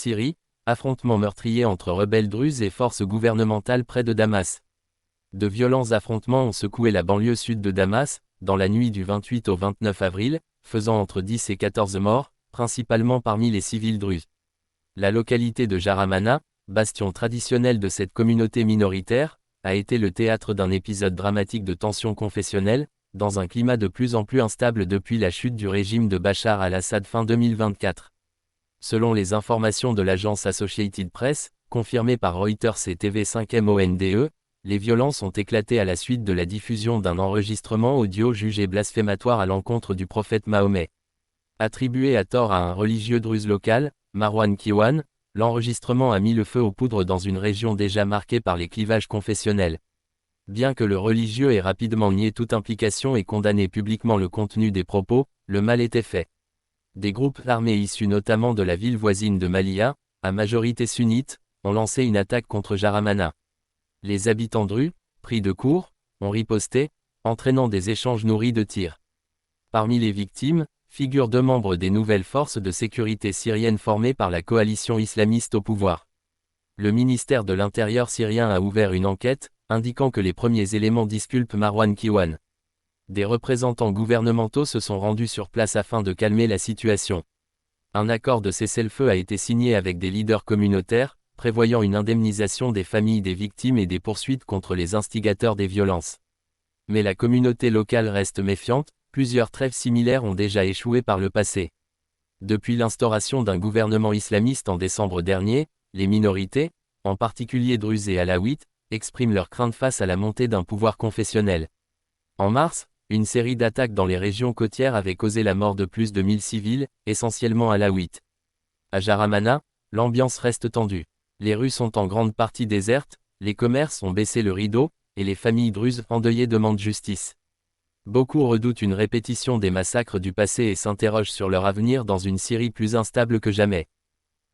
Syrie, affrontements meurtriers entre rebelles druzes et forces gouvernementales près de Damas. De violents affrontements ont secoué la banlieue sud de Damas, dans la nuit du 28 au 29 avril, faisant entre 10 et 14 morts, principalement parmi les civils druzes. La localité de Jaramana, bastion traditionnel de cette communauté minoritaire, a été le théâtre d'un épisode dramatique de tensions confessionnelles, dans un climat de plus en plus instable depuis la chute du régime de Bachar al-Assad fin 2024. Selon les informations de l'agence Associated Press, confirmées par Reuters et TV5 Monde, les violences ont éclaté à la suite de la diffusion d'un enregistrement audio jugé blasphématoire à l'encontre du prophète Mahomet. Attribué à tort à un religieux druze local, Marwan Kiwan, l'enregistrement a mis le feu aux poudres dans une région déjà marquée par les clivages confessionnels. Bien que le religieux ait rapidement nié toute implication et condamné publiquement le contenu des propos, le mal était fait. Des groupes armés issus notamment de la ville voisine de Malia, à majorité sunnite, ont lancé une attaque contre Jaramana. Les habitants drus, pris de court, ont riposté, entraînant des échanges nourris de tirs. Parmi les victimes, figurent 2 membres des nouvelles forces de sécurité syriennes formées par la coalition islamiste au pouvoir. Le ministère de l'Intérieur syrien a ouvert une enquête, indiquant que les premiers éléments disculpent Marwan Kiwan. Des représentants gouvernementaux se sont rendus sur place afin de calmer la situation. Un accord de cessez-le-feu a été signé avec des leaders communautaires, prévoyant une indemnisation des familles des victimes et des poursuites contre les instigateurs des violences. Mais la communauté locale reste méfiante, plusieurs trêves similaires ont déjà échoué par le passé. Depuis l'instauration d'un gouvernement islamiste en décembre dernier, les minorités, en particulier druzes et alaouites, expriment leur crainte face à la montée d'un pouvoir confessionnel. En mars, une série d'attaques dans les régions côtières avait causé la mort de plus de 1000 civils, essentiellement alaouites. À Jaramana, l'ambiance reste tendue. Les rues sont en grande partie désertes, les commerces ont baissé le rideau, et les familles druzes endeuillées demandent justice. Beaucoup redoutent une répétition des massacres du passé et s'interrogent sur leur avenir dans une Syrie plus instable que jamais.